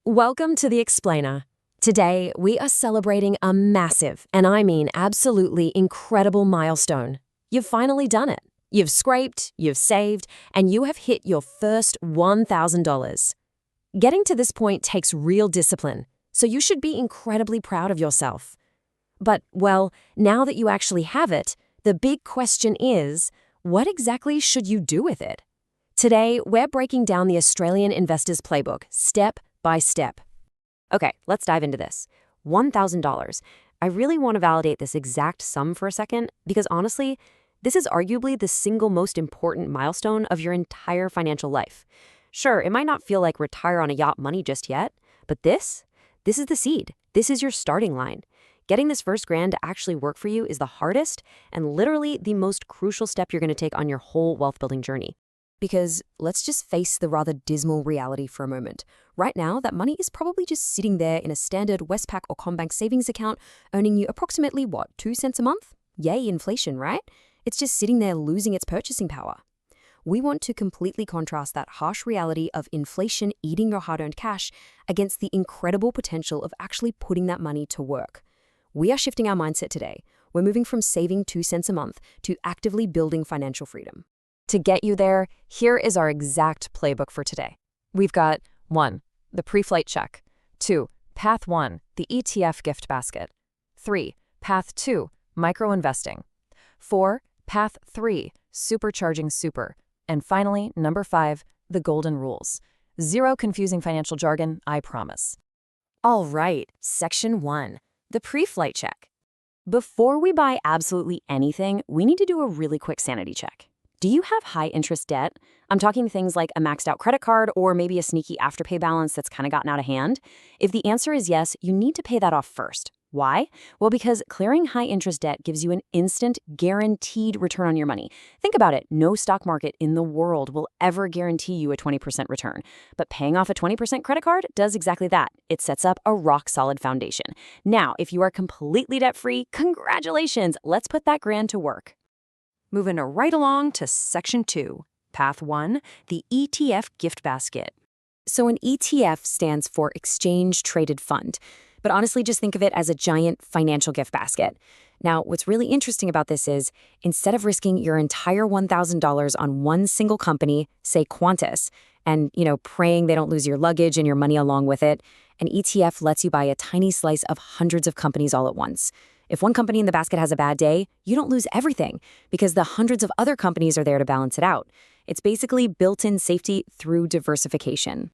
Welcome to The Explainer. Today, we are celebrating a massive, and I mean absolutely incredible milestone. You've finally done it. You've scraped, you've saved, and you have hit your first $1,000. Getting to this point takes real discipline, so you should be incredibly proud of yourself. But, well, now that you actually have it, the big question is, what exactly should you do with it? Today, we're breaking down the Australian Investor's Playbook, step by step. Okay, let's dive into this. $1,000. I really want to validate this exact sum for a second because honestly, this is arguably the single most important milestone of your entire financial life. Sure, it might not feel like retire on a yacht money just yet, but this is the seed. This is your starting line. Getting this first grand to actually work for you is the hardest and literally the most crucial step you're going to take on your whole wealth building journey. Because let's just face the rather dismal reality for a moment. Right now, that money is probably just sitting there in a standard Westpac or Combank savings account, earning you approximately, 2 cents a month? Yay, inflation, right? It's just sitting there losing its purchasing power. We want to completely contrast that harsh reality of inflation eating your hard-earned cash against the incredible potential of actually putting that money to work. We are shifting our mindset today. We're moving from saving 2 cents a month to actively building financial freedom. To get you there, here is our exact playbook for today. We've got 1. The pre-flight check. 2. Path 1. The ETF gift basket. 3. Path 2. Micro-investing. 4. Path 3. Supercharging super. And finally, number 5. The golden rules. Zero confusing financial jargon, I promise. All right, section 1. The pre-flight check. Before we buy absolutely anything, we need to do a really quick sanity check. Do you have high-interest debt? I'm talking things like a maxed-out credit card or maybe a sneaky afterpay balance that's kind of gotten out of hand. If the answer is yes, you need to pay that off first. Why? Well, because clearing high-interest debt gives you an instant, guaranteed return on your money. Think about it. No stock market in the world will ever guarantee you a 20% return. But paying off a 20% credit card does exactly that. It sets up a rock-solid foundation. Now, if you are completely debt-free, congratulations! Let's put that grand to work. Moving right along to Section 2, Path 1, the ETF gift basket. So an ETF stands for Exchange Traded Fund, but honestly just think of it as a giant financial gift basket. Now, what's really interesting about this is, instead of risking your entire $1,000 on one single company, say Qantas, and, praying they don't lose your luggage and your money along with it, an ETF lets you buy a tiny slice of hundreds of companies all at once. If one company in the basket has a bad day, you don't lose everything because the hundreds of other companies are there to balance it out. It's basically built-in safety through diversification.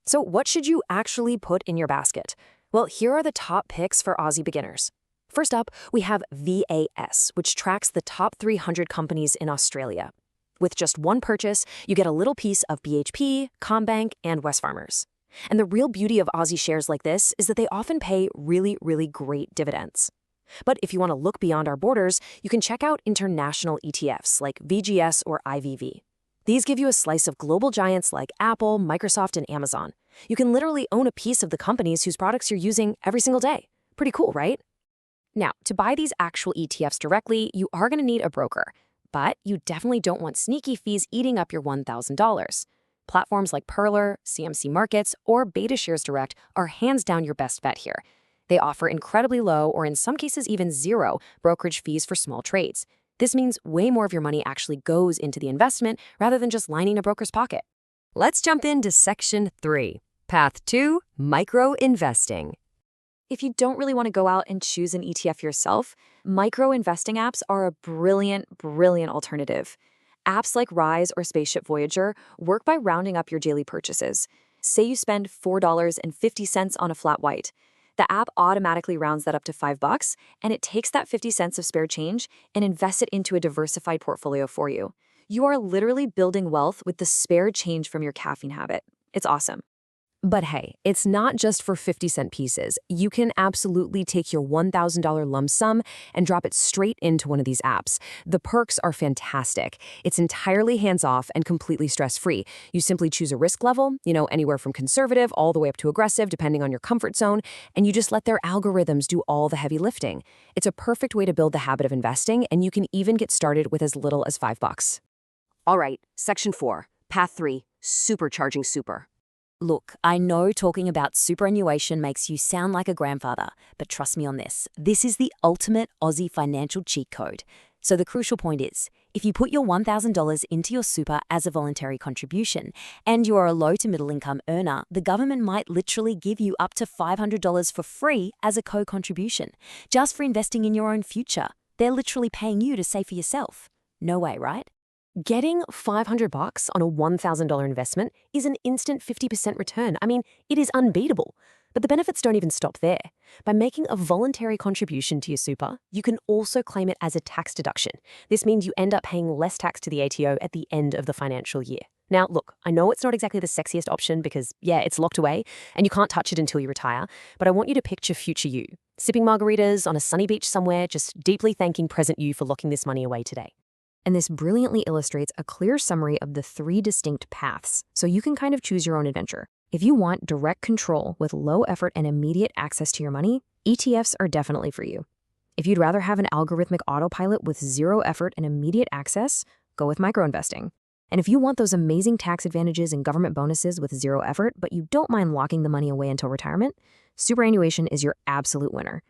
So what should you actually put in your basket? Well, here are the top picks for Aussie beginners. First up, we have VAS, which tracks the top 300 companies in Australia. With just one purchase, you get a little piece of BHP, Combank, and Wesfarmers. And the real beauty of Aussie shares like this is that they often pay really, really great dividends. But if you want to look beyond our borders, you can check out international ETFs like VGS or IVV. These give you a slice of global giants like Apple, Microsoft, and Amazon. You can literally own a piece of the companies whose products you're using every single day. Pretty cool, right? Now, to buy these actual ETFs directly, you are going to need a broker. But you definitely don't want sneaky fees eating up your $1,000. Platforms like Perler, CMC Markets, or BetaShares Direct are hands down your best bet here. They offer incredibly low, or in some cases even zero, brokerage fees for small trades. This means way more of your money actually goes into the investment rather than just lining a broker's pocket. Let's jump into Section 3, Path 2, Micro-investing. If you don't really want to go out and choose an ETF yourself, micro-investing apps are a brilliant alternative. Apps like Raiz or Spaceship Voyager work by rounding up your daily purchases. Say you spend $4.50 on a flat white. The app automatically rounds that up to $5, and it takes that 50 cents of spare change and invests it into a diversified portfolio for you. You are literally building wealth with the spare change from your caffeine habit. It's awesome. But hey, it's not just for 50-cent pieces. You can absolutely take your $1,000 lump sum and drop it straight into one of these apps. The perks are fantastic. It's entirely hands-off and completely stress-free. You simply choose a risk level, anywhere from conservative all the way up to aggressive, depending on your comfort zone, and you just let their algorithms do all the heavy lifting. It's a perfect way to build the habit of investing, and you can even get started with as little as $5. All right, Section 4, Path 3, Supercharging super. Look, I know talking about superannuation makes you sound like a grandfather, but trust me on this. This is the ultimate Aussie financial cheat code. So the crucial point is, if you put your $1,000 into your super as a voluntary contribution, and you are a low to middle income earner, the government might literally give you up to $500 for free as a co-contribution, just for investing in your own future. They're literally paying you to save for yourself. No way, right? Getting $500 on a $1,000 investment is an instant 50% return. I mean, it is unbeatable. But the benefits don't even stop there. By making a voluntary contribution to your super, you can also claim it as a tax deduction. This means you end up paying less tax to the ATO at the end of the financial year. Now, look, I know it's not exactly the sexiest option because, yeah, it's locked away and you can't touch it until you retire, but I want you to picture future you, sipping margaritas on a sunny beach somewhere, just deeply thanking present you for locking this money away today. And this brilliantly illustrates a clear summary of the 3 distinct paths, so you can kind of choose your own adventure. If you want direct control with low effort and immediate access to your money, ETFs are definitely for you. If you'd rather have an algorithmic autopilot with 0 effort and immediate access, go with microinvesting. And if you want those amazing tax advantages and government bonuses with 0 effort, but you don't mind locking the money away until retirement, superannuation is your absolute winner.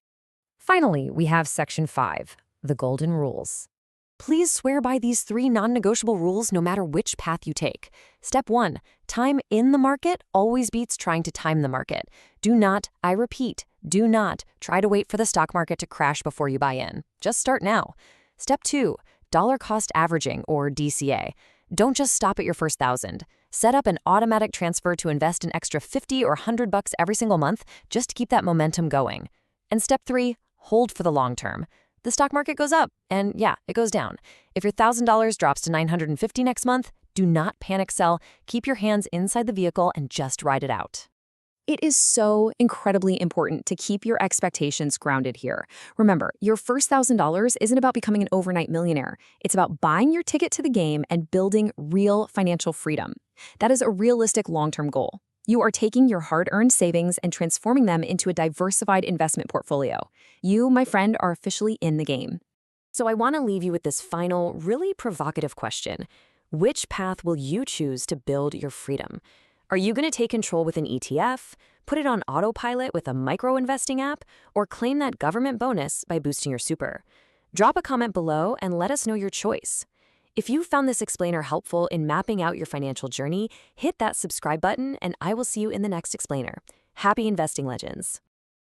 Finally, we have Section 5, the Golden Rules. Please swear by these 3 non-negotiable rules no matter which path you take. Step 1. Time in the market always beats trying to time the market. Do not, I repeat, do not try to wait for the stock market to crash before you buy in. Just start now. Step 2. Dollar cost averaging, or DCA. Don't just stop at your first 1,000. Set up an automatic transfer to invest an extra $50 or $100 every single month just to keep that momentum going. And step 3. Hold for the long term. The stock market goes up, and yeah, it goes down. If your $1,000 drops to $950 next month, do not panic sell. Keep your hands inside the vehicle and just ride it out. It is so incredibly important to keep your expectations grounded here. Remember, your first $1,000 isn't about becoming an overnight millionaire. It's about buying your ticket to the game and building real financial freedom. That is a realistic long-term goal. You are taking your hard-earned savings and transforming them into a diversified investment portfolio. You, my friend, are officially in the game. So I want to leave you with this final, really provocative question. Which path will you choose to build your freedom? Are you going to take control with an ETF, put it on autopilot with a micro-investing app, or claim that government bonus by boosting your super? Drop a comment below and let us know your choice. If you found this explainer helpful in mapping out your financial journey, hit that subscribe button and I will see you in the next explainer. Happy investing, legends!